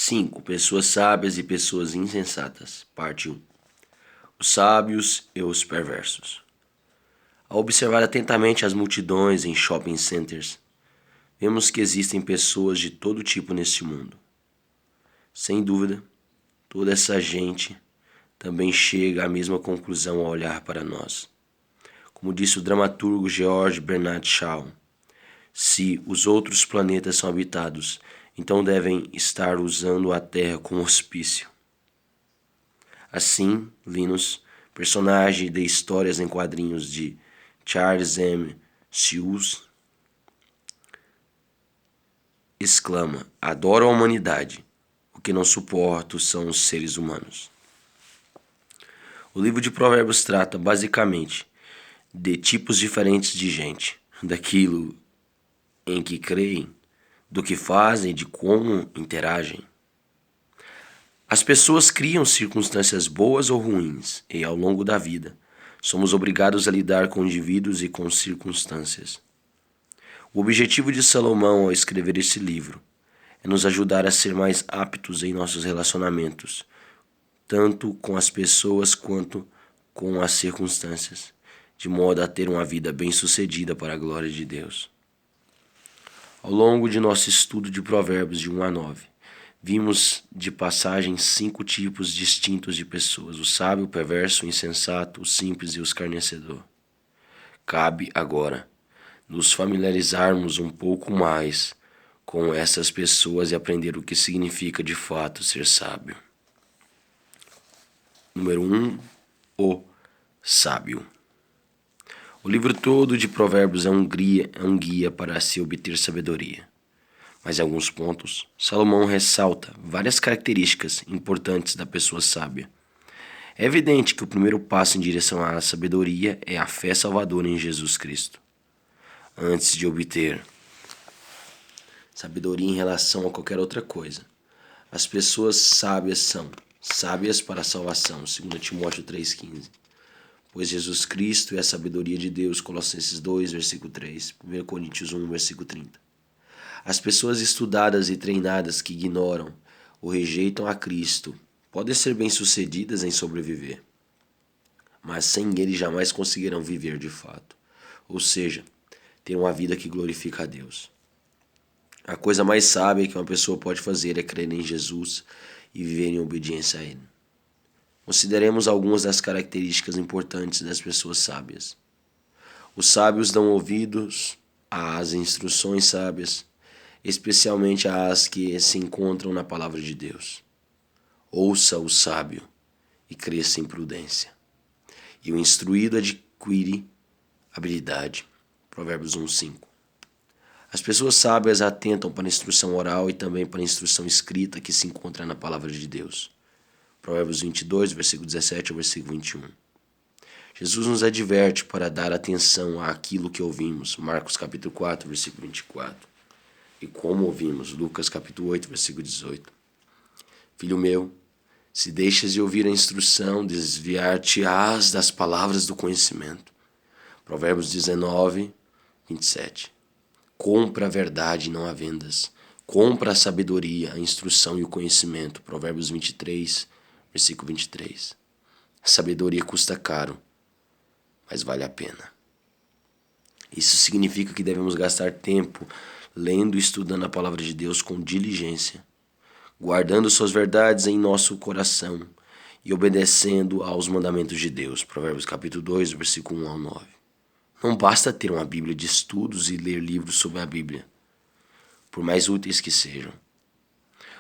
5. Pessoas sábias e pessoas insensatas. Parte 1. Os sábios e os perversos. Ao observar atentamente as multidões em shopping centers, vemos que existem pessoas de todo tipo neste mundo. Sem dúvida, toda essa gente também chega à mesma conclusão ao olhar para nós. Como disse o dramaturgo George Bernard Shaw, se os outros planetas são habitados, então devem estar usando a Terra como hospício. Assim, Linus, personagem de histórias em quadrinhos de Charles M. Schulz, exclama: adoro a humanidade, o que não suporto são os seres humanos. O livro de Provérbios trata, basicamente, de tipos diferentes de gente, daquilo em que creem, do que fazem e de como interagem. As pessoas criam circunstâncias boas ou ruins, e ao longo da vida, somos obrigados a lidar com indivíduos e com circunstâncias. O objetivo de Salomão ao escrever esse livro é nos ajudar a ser mais aptos em nossos relacionamentos, tanto com as pessoas quanto com as circunstâncias, de modo a ter uma vida bem-sucedida para a glória de Deus. Ao longo de nosso estudo de Provérbios de 1 a 9, vimos de passagem 5 tipos distintos de pessoas: o sábio, o perverso, o insensato, o simples e o escarnecedor. Cabe agora nos familiarizarmos um pouco mais com essas pessoas e aprender o que significa de fato ser sábio. Número 1. O sábio. O livro todo de Provérbios é um guia para se obter sabedoria. Mas em alguns pontos, Salomão ressalta várias características importantes da pessoa sábia. É evidente que o primeiro passo em direção à sabedoria é a fé salvadora em Jesus Cristo. Antes de obter sabedoria em relação a qualquer outra coisa, as pessoas sábias são sábias para a salvação, 2 Timóteo 3,15. Pois Jesus Cristo é a sabedoria de Deus, Colossenses 2, versículo 3, 1 Coríntios 1, versículo 30. As pessoas estudadas e treinadas que ignoram ou rejeitam a Cristo podem ser bem-sucedidas em sobreviver, mas sem Ele jamais conseguirão viver de fato, ou seja, ter uma vida que glorifica a Deus. A coisa mais sábia que uma pessoa pode fazer é crer em Jesus e viver em obediência a Ele. Consideremos algumas das características importantes das pessoas sábias. Os sábios dão ouvidos às instruções sábias, especialmente às que se encontram na palavra de Deus. Ouça o sábio e cresça em prudência. E o instruído adquire habilidade. Provérbios 1:5. As pessoas sábias atentam para a instrução oral e também para a instrução escrita que se encontra na palavra de Deus. Provérbios 22, versículo 17 ao versículo 21. Jesus nos adverte para dar atenção àquilo que ouvimos. Marcos capítulo 4, versículo 24. E como ouvimos. Lucas capítulo 8, versículo 18. Filho meu, se deixas de ouvir a instrução, desviar-te-ás das palavras do conhecimento. Provérbios 19, 27. Compra a verdade e não a vendas. Compra a sabedoria, a instrução e o conhecimento. Provérbios 23, versículo 23. A sabedoria custa caro, mas vale a pena. Isso significa que devemos gastar tempo lendo e estudando a palavra de Deus com diligência, guardando suas verdades em nosso coração e obedecendo aos mandamentos de Deus. Provérbios capítulo 2, versículo 1 ao 9. Não basta ter uma Bíblia de estudos e ler livros sobre a Bíblia, por mais úteis que sejam.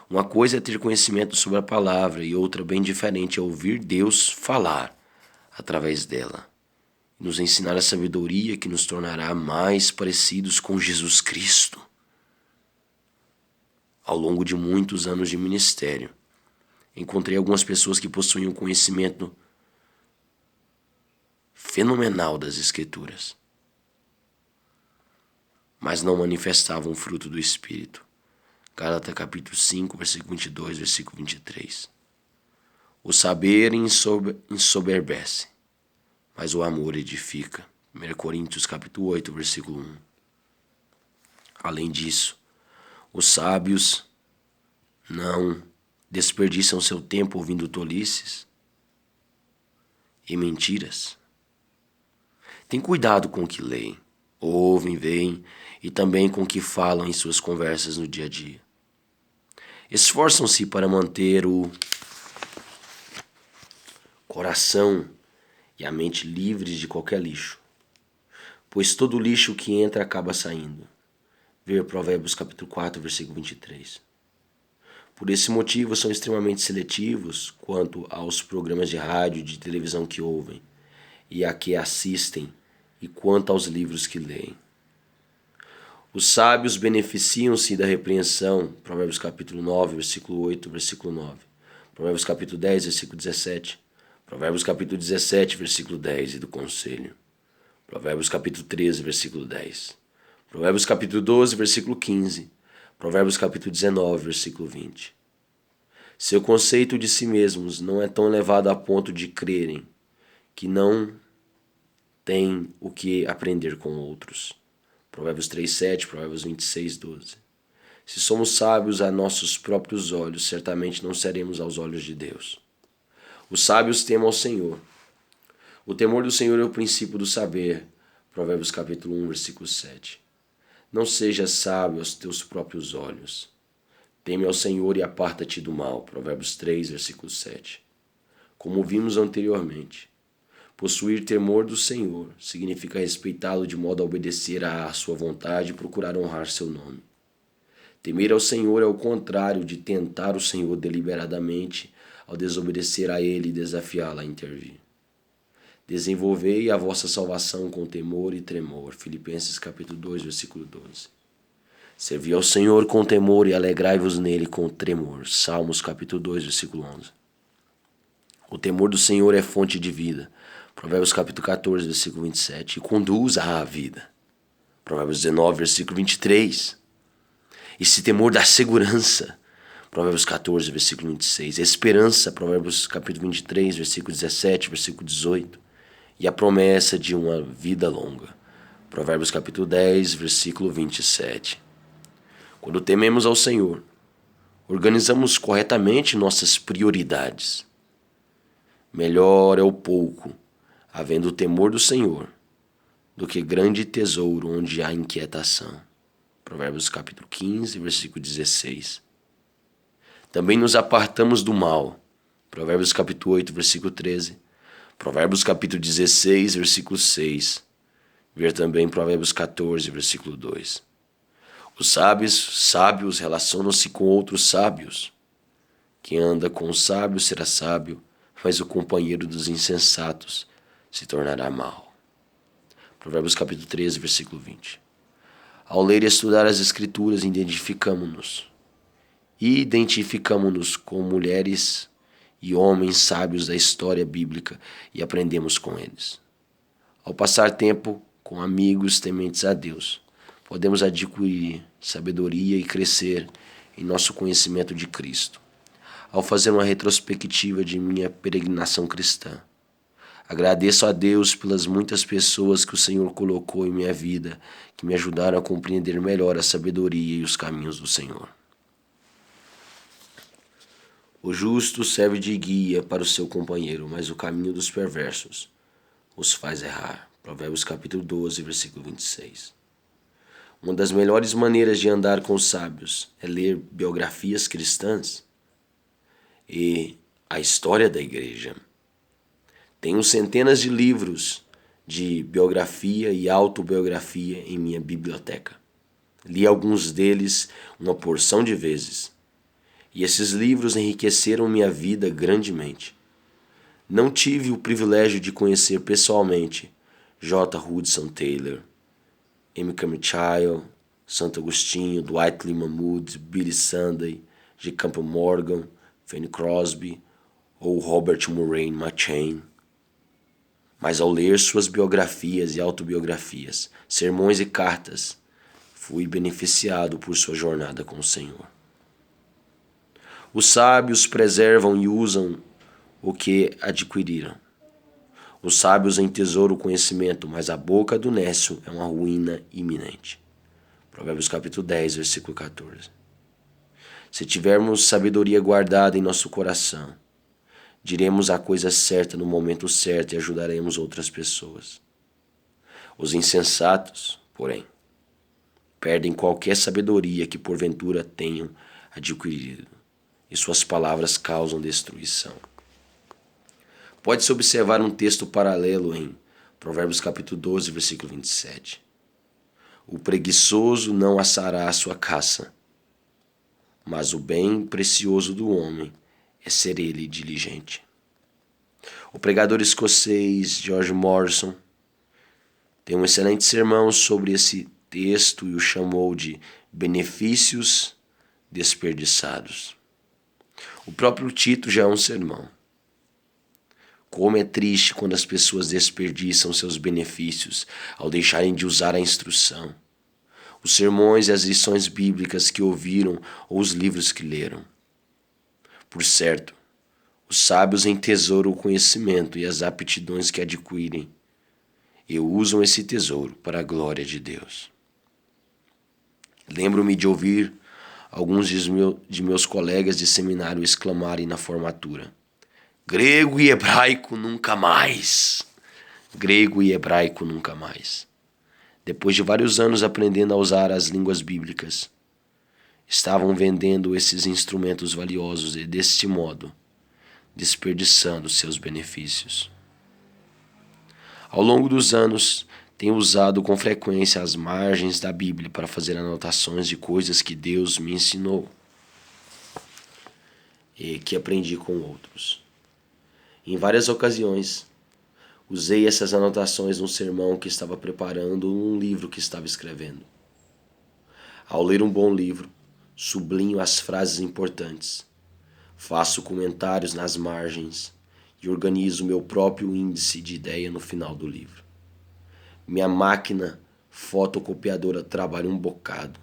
Uma coisa é ter conhecimento sobre a palavra e outra bem diferente é ouvir Deus falar através dela. Nos ensinar a sabedoria que nos tornará mais parecidos com Jesus Cristo. Ao longo de muitos anos de ministério, encontrei algumas pessoas que possuíam um conhecimento fenomenal das Escrituras, mas não manifestavam o fruto do Espírito. Gálatas capítulo 5, versículo 22, versículo 23. O saber ensoberbece, mas o amor edifica. 1 Coríntios capítulo 8, versículo 1. Além disso, os sábios não desperdiçam seu tempo ouvindo tolices e mentiras. Tem cuidado com o que leem, ouvem, veem e também com o que falam em suas conversas no dia a dia. Esforçam-se para manter o coração e a mente livres de qualquer lixo, pois todo lixo que entra acaba saindo. Ver Provérbios capítulo 4, versículo 23. Por esse motivo são extremamente seletivos quanto aos programas de rádio e de televisão que ouvem e a que assistem e quanto aos livros que leem. Os sábios beneficiam-se da repreensão, Provérbios capítulo 9, versículo 8, versículo 9. Provérbios capítulo 10, versículo 17. Provérbios capítulo 17, versículo 10 e do conselho. Provérbios capítulo 13, versículo 10. Provérbios capítulo 12, versículo 15. Provérbios capítulo 19, versículo 20. Seu conceito de si mesmos não é tão elevado a ponto de crerem que não têm o que aprender com outros. Provérbios 3, 7, Provérbios 26, 12. Se somos sábios a nossos próprios olhos, certamente não seremos aos olhos de Deus. Os sábios temem ao Senhor. O temor do Senhor é o princípio do saber. Provérbios capítulo 1, versículo 7. Não sejas sábio aos teus próprios olhos. Teme ao Senhor e aparta-te do mal. Provérbios 3, versículo 7. Como vimos anteriormente, possuir temor do Senhor significa respeitá-lo de modo a obedecer à sua vontade e procurar honrar seu nome. Temer ao Senhor é o contrário de tentar o Senhor deliberadamente ao desobedecer a Ele e desafiá-lo a intervir. Desenvolvei a vossa salvação com temor e tremor. Filipenses capítulo 2, versículo 12. Servi ao Senhor com temor e alegrai-vos nele com tremor. Salmos capítulo 2, versículo 11. O temor do Senhor é fonte de vida. Provérbios capítulo 14, versículo 27. E conduz à vida. Provérbios 19, versículo 23. Esse temor dá segurança. Provérbios 14, versículo 26. Esperança. Provérbios capítulo 23, versículo 17, versículo 18. E a promessa de uma vida longa. Provérbios capítulo 10, versículo 27. Quando tememos ao Senhor, organizamos corretamente nossas prioridades. Melhor é o pouco, havendo o temor do Senhor, do que grande tesouro onde há inquietação. Provérbios capítulo 15, versículo 16. Também nos apartamos do mal. Provérbios capítulo 8, versículo 13. Provérbios capítulo 16, versículo 6. Ver também Provérbios 14, versículo 2. Os sábios relacionam-se com outros sábios. Quem anda com os sábios será sábio, mas o companheiro dos insensatos se tornará mau. Provérbios capítulo 13, versículo 20. Ao ler e estudar as Escrituras, identificamo-nos com mulheres e homens sábios da história bíblica e aprendemos com eles. Ao passar tempo com amigos tementes a Deus, podemos adquirir sabedoria e crescer em nosso conhecimento de Cristo. Ao fazer uma retrospectiva de minha peregrinação cristã, agradeço a Deus pelas muitas pessoas que o Senhor colocou em minha vida, que me ajudaram a compreender melhor a sabedoria e os caminhos do Senhor. O justo serve de guia para o seu companheiro, mas o caminho dos perversos os faz errar. Provérbios capítulo 12, versículo 26. Uma das melhores maneiras de andar com os sábios é ler biografias cristãs e a história da igreja. Tenho centenas de livros de biografia e autobiografia em minha biblioteca. Li alguns deles uma porção de vezes. E esses livros enriqueceram minha vida grandemente. Não tive o privilégio de conhecer pessoalmente J. Hudson Taylor, M. Carmichael, Santo Agostinho, Dwight Lyman Moody, Billy Sunday, G. Campbell Morgan, Fanny Crosby ou Robert Murray McCheyne. Mas ao ler suas biografias e autobiografias, sermões e cartas, fui beneficiado por sua jornada com o Senhor. Os sábios preservam e usam o que adquiriram. Os sábios entesouram o conhecimento, mas a boca do nécio é uma ruína iminente. Provérbios capítulo 10, versículo 14. Se tivermos sabedoria guardada em nosso coração, diremos a coisa certa no momento certo e ajudaremos outras pessoas. Os insensatos, porém, perdem qualquer sabedoria que porventura tenham adquirido, e suas palavras causam destruição. Pode-se observar um texto paralelo em Provérbios capítulo 12, versículo 27. O preguiçoso não assará a sua caça, mas o bem precioso do homem é ser ele diligente. O pregador escocês George Morrison tem um excelente sermão sobre esse texto e o chamou de benefícios desperdiçados. O próprio título já é um sermão. Como é triste quando as pessoas desperdiçam seus benefícios ao deixarem de usar a instrução, os sermões e as lições bíblicas que ouviram ou os livros que leram. Por certo, os sábios entesouram o conhecimento e as aptidões que adquirem e usam esse tesouro para a glória de Deus. Lembro-me de ouvir alguns de meus colegas de seminário exclamarem na formatura: grego e hebraico nunca mais! Grego e hebraico nunca mais. Depois de vários anos aprendendo a usar as línguas bíblicas, estavam vendendo esses instrumentos valiosos e, deste modo, desperdiçando seus benefícios. Ao longo dos anos, tenho usado com frequência as margens da Bíblia para fazer anotações de coisas que Deus me ensinou e que aprendi com outros. Em várias ocasiões, usei essas anotações num sermão que estava preparando ou num livro que estava escrevendo. Ao ler um bom livro, sublinho as frases importantes, faço comentários nas margens e organizo meu próprio índice de ideia no final do livro. Minha máquina fotocopiadora trabalha um bocado,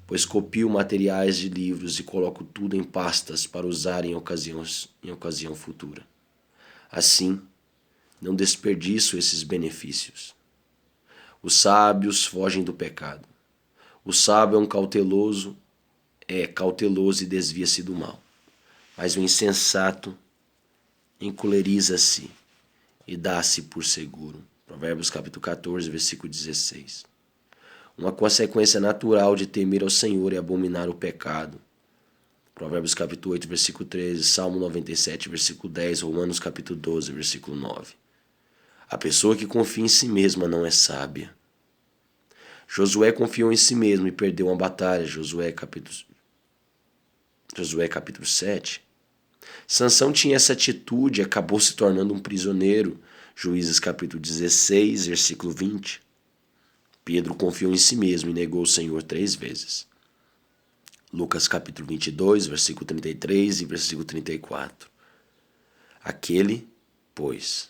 pois copio materiais de livros e coloco tudo em pastas para usar em ocasião futura. Assim, não desperdiço esses benefícios. Os sábios fogem do pecado. O sábio é cauteloso e desvia-se do mal. Mas o insensato encoleriza-se e dá-se por seguro. Provérbios capítulo 14, versículo 16. Uma consequência natural de temer ao Senhor é abominar o pecado. Provérbios capítulo 8, versículo 13, Salmo 97, versículo 10, Romanos capítulo 12, versículo 9. A pessoa que confia em si mesma não é sábia. Josué confiou em si mesmo e perdeu uma batalha. Josué capítulo 7. Sansão tinha essa atitude e acabou se tornando um prisioneiro. Juízes capítulo 16, versículo 20. Pedro confiou em si mesmo e negou o Senhor 3 vezes. Lucas capítulo 22, versículo 33 e versículo 34. Aquele, pois,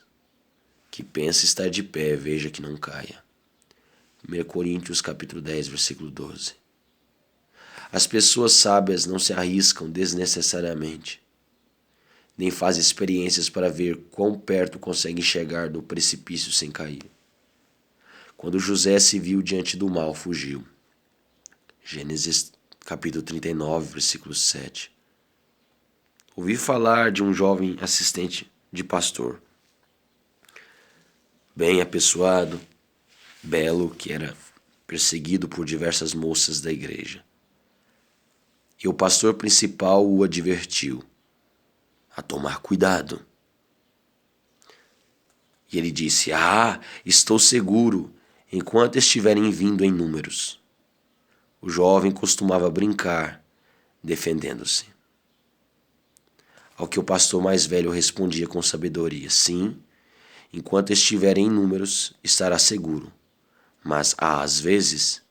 que pensa estar de pé, veja que não caia. 1 Coríntios capítulo 10, versículo 12. As pessoas sábias não se arriscam desnecessariamente, nem fazem experiências para ver quão perto conseguem chegar do precipício sem cair. Quando José se viu diante do mal, fugiu. Gênesis capítulo 39, versículo 7. Ouvi falar de um jovem assistente de pastor, bem apessoado, belo, que era perseguido por diversas moças da igreja. E o pastor principal o advertiu a tomar cuidado. E ele disse: estou seguro, enquanto estiverem vindo em números. O jovem costumava brincar, defendendo-se. Ao que o pastor mais velho respondia com sabedoria: sim, enquanto estiverem em números, estará seguro. Mas, às vezes,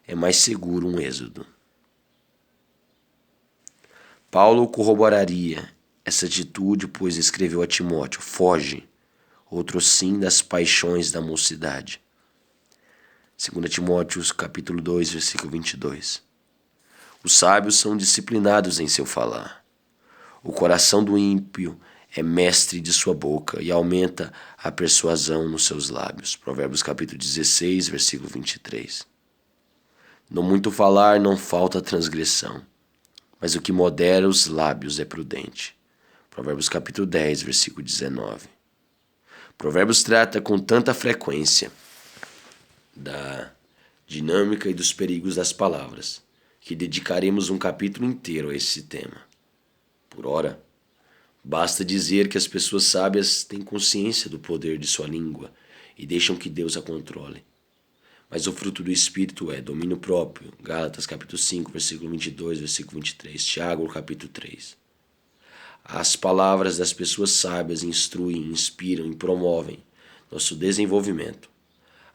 é mais seguro um êxodo. Paulo corroboraria essa atitude, pois escreveu a Timóteo: foge, outro sim, das paixões da mocidade. 2 Timóteo capítulo 2, versículo 22. Os sábios são disciplinados em seu falar. O coração do ímpio é mestre de sua boca e aumenta a persuasão nos seus lábios. Provérbios capítulo 16, versículo 23. No muito falar não falta transgressão, mas o que modera os lábios é prudente. Provérbios capítulo 10, versículo 19. Provérbios trata com tanta frequência da dinâmica e dos perigos das palavras, que dedicaremos um capítulo inteiro a esse tema. Por ora, basta dizer que as pessoas sábias têm consciência do poder de sua língua e deixam que Deus a controle. Mas o fruto do Espírito é domínio próprio. Gálatas capítulo 5, versículo 22, versículo 23. Tiago capítulo 3. As palavras das pessoas sábias instruem, inspiram e promovem nosso desenvolvimento.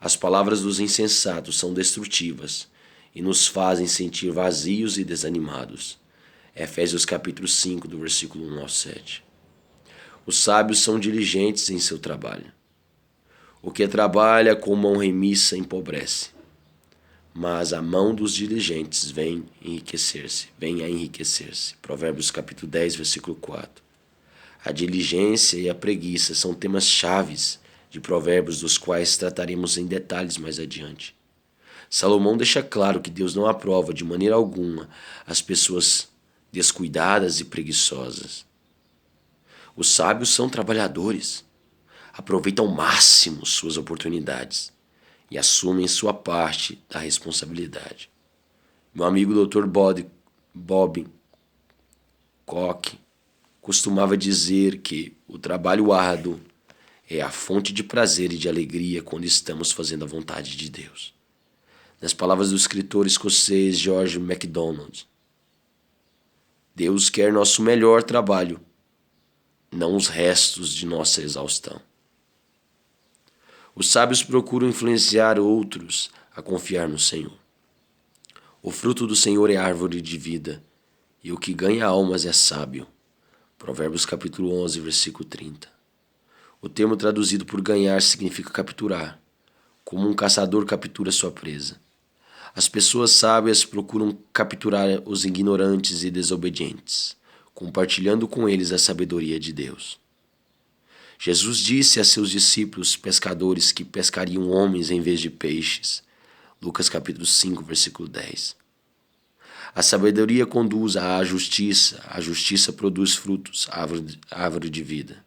As palavras dos insensatos são destrutivas e nos fazem sentir vazios e desanimados. Efésios capítulo 5, do versículo 1 ao 7. Os sábios são diligentes em seu trabalho. O que trabalha com mão remissa empobrece, mas a mão dos diligentes vem a enriquecer-se. Provérbios capítulo 10, versículo 4. A diligência e a preguiça são temas chaves de Provérbios, dos quais trataremos em detalhes mais adiante. Salomão deixa claro que Deus não aprova de maneira alguma as pessoas descuidadas e preguiçosas. Os sábios são trabalhadores, aproveitam ao máximo suas oportunidades e assumem sua parte da responsabilidade. Meu amigo Dr. Bob Koch costumava dizer que o trabalho árduo é a fonte de prazer e de alegria quando estamos fazendo a vontade de Deus. Nas palavras do escritor escocês George MacDonald, Deus quer nosso melhor trabalho, não os restos de nossa exaustão. Os sábios procuram influenciar outros a confiar no Senhor. O fruto do Senhor é árvore de vida, e o que ganha almas é sábio. Provérbios capítulo 11, versículo 30. O termo traduzido por ganhar significa capturar, como um caçador captura sua presa. As pessoas sábias procuram capturar os ignorantes e desobedientes, compartilhando com eles a sabedoria de Deus. Jesus disse a seus discípulos pescadores que pescariam homens em vez de peixes. Lucas capítulo 5, versículo 10. A sabedoria conduz à justiça, a justiça produz frutos, árvore de vida.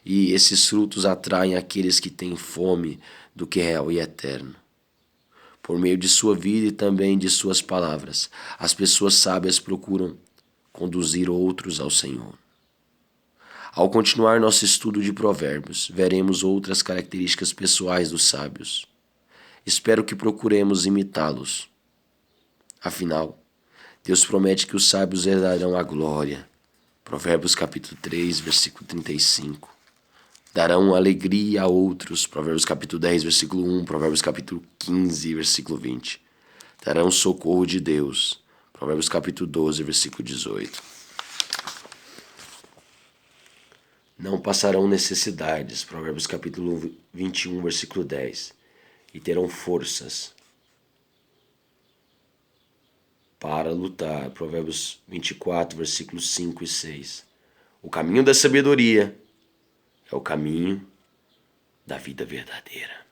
E esses frutos atraem aqueles que têm fome do que é real e eterno. Por meio de sua vida e também de suas palavras, as pessoas sábias procuram conduzir outros ao Senhor. Ao continuar nosso estudo de Provérbios, veremos outras características pessoais dos sábios. Espero que procuremos imitá-los. Afinal, Deus promete que os sábios herdarão a glória. Provérbios capítulo 3, versículo 35. Darão alegria a outros. Provérbios capítulo 10, versículo 1. Provérbios capítulo 15, versículo 20. Darão socorro de Deus. Provérbios capítulo 12, versículo 18. Não passarão necessidades. Provérbios capítulo 21, versículo 10. E terão forças para lutar. Provérbios 24, versículos 5 e 6. O caminho da sabedoria é o caminho da vida verdadeira.